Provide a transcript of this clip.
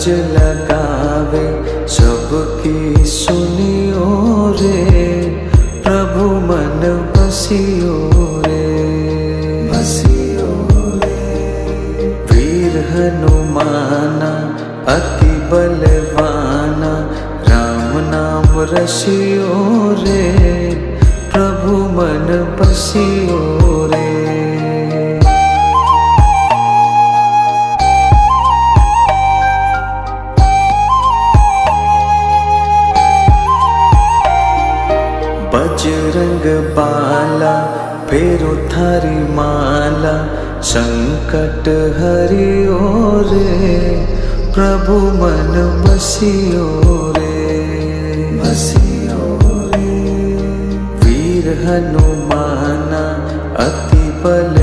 अरज लगावे सबकी सुनियो रे, प्रभु मन बसियो रे, बसियो रे। वीर हनुमाना अति बलवाना, राम नाम रसियो रे, प्रभु मन बसियो रे। बजरंग बाला फेरो थारी माला, संकट हरियो रे, प्रभु मन बसियो रे, बसियो रे। वीर हनुमाना अति बल